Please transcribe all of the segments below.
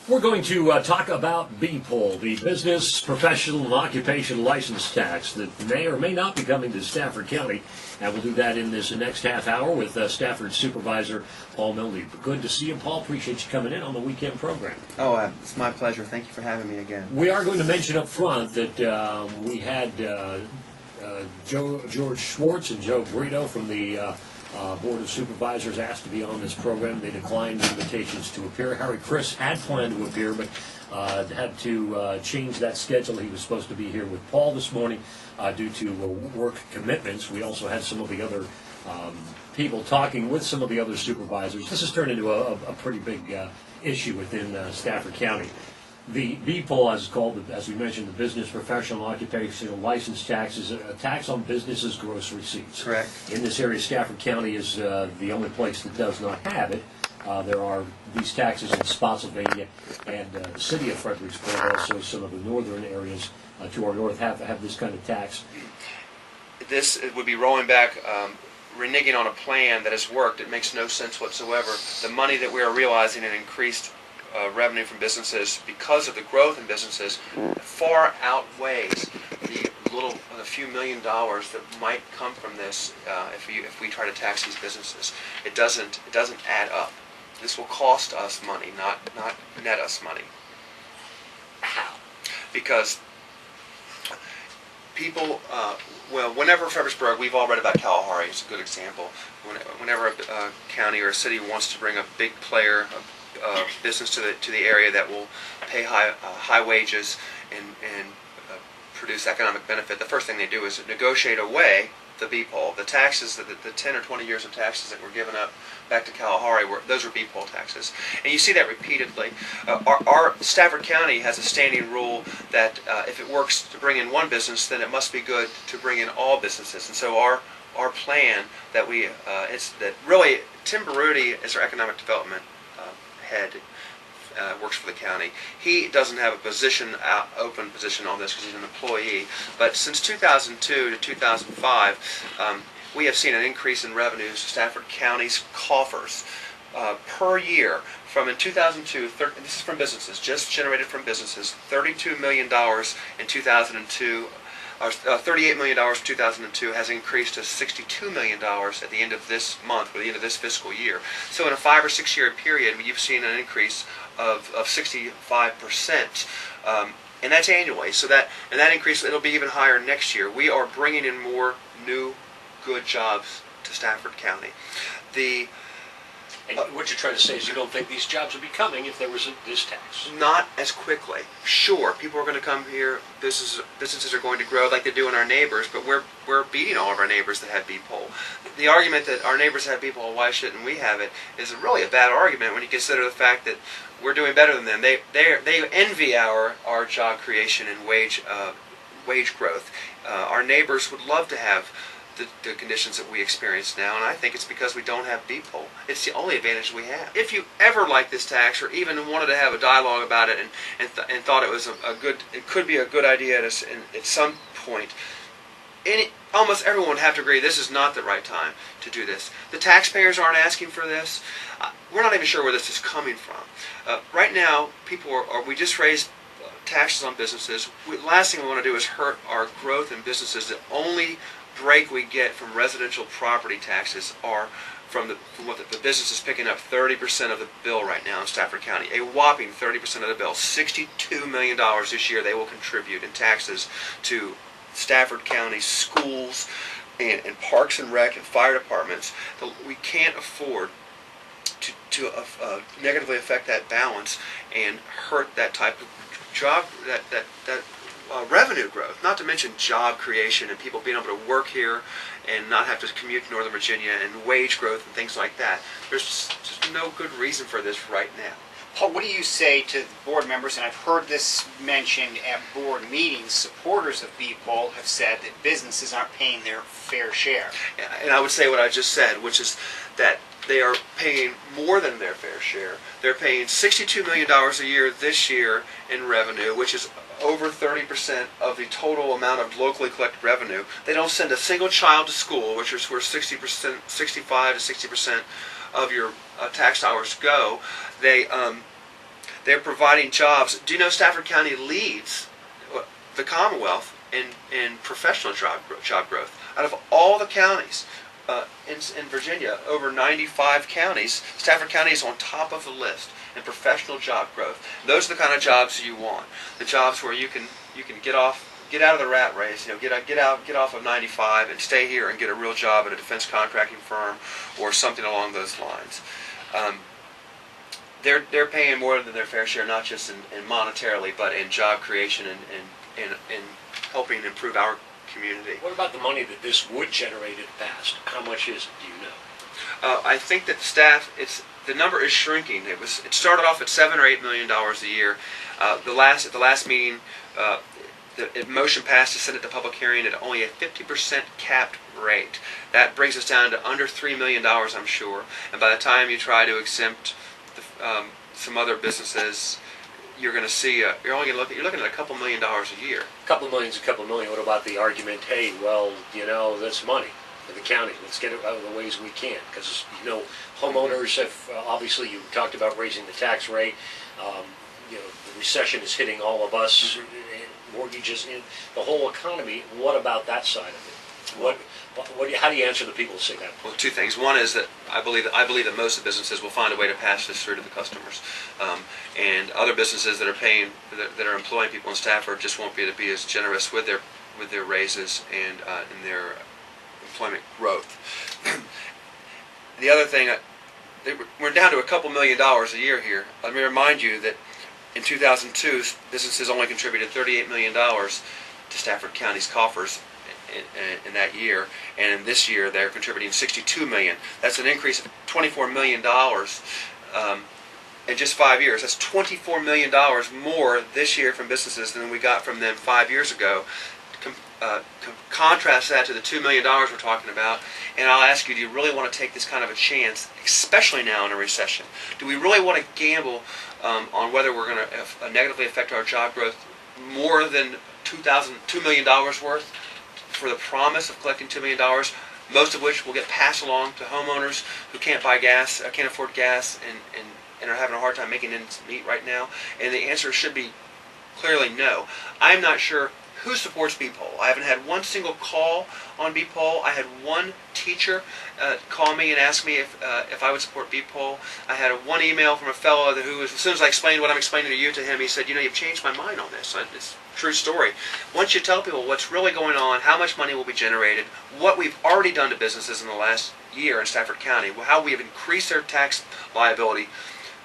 We're going to talk about BPOL, the Business Professional and Occupation License Tax that may or may not be coming to Stafford County. And we'll do that in this next half hour with Stafford Supervisor Paul Milde. Good to see you, Paul. Appreciate you coming in on the weekend program. Oh, it's my pleasure. Thank you for having me again. We are going to mention up front that we had George Schwartz and Joe Brito from the Board of Supervisors asked to be on this program. They declined invitations to appear. Harry Chris had planned to appear, but had to change that schedule. He was supposed to be here with Paul this morning due to work commitments. We also had some of the other people talking with some of the other supervisors. This has turned into a pretty big issue within Stafford County. The BPOL, as called, as we mentioned, the Business Professional Occupational License Tax, is a tax on businesses' gross receipts. Correct. In this area, Stafford County is the only place that does not have it. There are these taxes in Spotsylvania and the city of Fredericksburg, also some of the northern areas to our north have this kind of tax. This would be rolling back, reneging on a plan that has worked. It makes no sense whatsoever. The money that we are realizing in increased revenue from businesses because of the growth in businesses far outweighs the few $1 million that might come from this if we try to tax these businesses. It doesn't add up. This will cost us money, not net us money. How? Because people, whenever Fredericksburg, we've all read about Kalahari. It's a good example. Whenever a county or a city wants to bring a big player, business to the area that will pay high wages and produce economic benefit, the first thing they do is negotiate away the BPOL. The taxes, the 10 or 20 years of taxes that were given up back to Kalahari, those were BPOL taxes. And you see that repeatedly. Our Stafford County has a standing rule that if it works to bring in one business, then it must be good to bring in all businesses. And so our plan that really Tim Baruti is our economic development head, works for the county. He doesn't have a open position on this because he's an employee. But since 2002 to 2005, we have seen an increase in revenues to Stafford County's coffers per year. From in 2002, this is from businesses, just generated from businesses, $32 million in 2002. $38 million in 2002 has increased to $62 million at the end of this month, or the end of this fiscal year. So in a 5 or 6 year period, you've seen an increase of 65%, and that's annually. So that increase, it'll be even higher next year. We are bringing in more new, good jobs to Stafford County. And what you're trying to say is you don't think these jobs would be coming if there was this tax? Not as quickly. Sure, people are going to come here. Businesses are going to grow like they do in our neighbors, but we're beating all of our neighbors that have BPOL. The argument that our neighbors have BPOL, why shouldn't we have it, is really a bad argument when you consider the fact that we're doing better than them. They envy our job creation and wage growth. Our neighbors would love to have the conditions that we experience now, and I think it's because we don't have BPOL. It's the only advantage we have. If you ever liked this tax, or even wanted to have a dialogue about it, and thought it was it could be a good idea at some point, almost everyone would have to agree this is not the right time to do this. The taxpayers aren't asking for this. We're not even sure where this is coming from. Right now, we just raised taxes on businesses. Last thing we want to do is hurt our growth in businesses. The only break we get from residential property taxes are from what the business is picking up 30% of the bill right now in Stafford County. A whopping 30% of the bill. $62 million this year they will contribute in taxes to Stafford County schools and parks and rec and fire departments. We can't afford to negatively affect that balance and hurt that type of job, revenue growth, not to mention job creation and people being able to work here and not have to commute to Northern Virginia, and wage growth and things like that. There's just no good reason for this right now. Paul, what do you say to board members, and I've heard this mentioned at board meetings, supporters of BPOL have said that businesses aren't paying their fair share. And I would say what I just said, which is that they are paying more than their fair share. They're paying $62 million a year this year in revenue, which is over 30% of the total amount of locally collected revenue. They don't send a single child to school, which is where 65 to 60% of your tax dollars go. They They're providing jobs. Do you know Stafford County leads the Commonwealth in professional job growth? Out of all the counties in Virginia, over 95 counties, Stafford County is on top of the list in professional job growth. Those are the kind of jobs you want. The jobs where you can get out of the rat race, get off of 95 and stay here and get a real job at a defense contracting firm or something along those lines. They're paying more than their fair share, not just in monetarily, but in job creation and helping improve our community. What about the money that this would generate at past? How much is it? Do you know? I think that the number is shrinking. It started off at $7 or $8 million a year. At the last meeting, the motion passed to send it to public hearing at only a 50% capped rate. That brings us down to under $3 million, I'm sure. And by the time you try to exempt some other businesses, you're going to see you're looking at a couple $1 million a year. A couple million's a couple million. What about the argument? Hey, well, that's money for the county. Let's get it out of the ways we can, because homeowners have obviously, you talked about raising the tax rate. The recession is hitting all of us. Mm-hmm. Mortgages, the whole economy. What about that side of it? How do you answer the people who say that? Well, two things. One is that I believe that most of the businesses will find a way to pass this through to the customers, and other businesses that are employing people in Stafford just won't be able to be as generous with their raises and in their employment growth. The other thing, we're down to a couple $1 million a year here. Let me remind you that in 2002, businesses only contributed $38 million to Stafford County's coffers in that year, and in this year they're contributing $62 million. That's an increase of $24 million in just 5 years. That's $24 million more this year from businesses than we got from them 5 years ago. Contrast that to the $2 million we're talking about, and I'll ask you, do you really want to take this kind of a chance, especially now in a recession? Do we really want to gamble on whether we're going to negatively affect our job growth more than $2 million worth for the promise of collecting $2 million, most of which will get passed along to homeowners who can't buy gas, can't afford gas, and are having a hard time making ends meet right now? And the answer should be clearly no. I'm not sure who supports BPOL. I haven't had one single call on BPOL. I had one teacher call me and ask me if I would support BPOL. I had one email from a fellow who, as soon as I explained what I'm explaining to you to him, he said, you've changed my mind on this. It's a true story. Once you tell people what's really going on, how much money will be generated, what we've already done to businesses in the last year in Stafford County, how we have increased their tax liability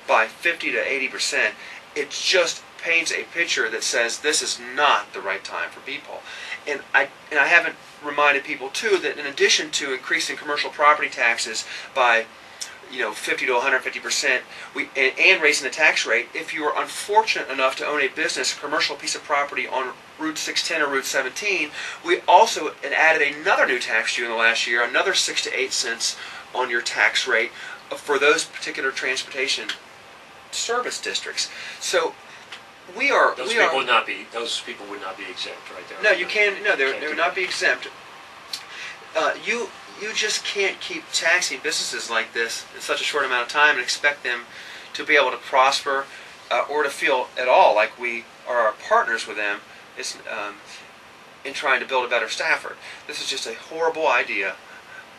by 50 to 80%, it just paints a picture that says this is not the right time for BPOL. And I haven't reminded people too that in addition to increasing commercial property taxes by 50 to 150%, and raising the tax rate, if you are unfortunate enough to own a business, a commercial piece of property on Route 610 or Route 17, we also added another new tax to you in the last year, another 6 to 8 cents on your tax rate for those particular transportation service districts. So those people would not be exempt, right there. No, you can't. No, they would not be exempt. You just can't keep taxing businesses like this in such a short amount of time and expect them to be able to prosper or to feel at all like we are partners with them in trying to build a better Stafford. This is just a horrible idea.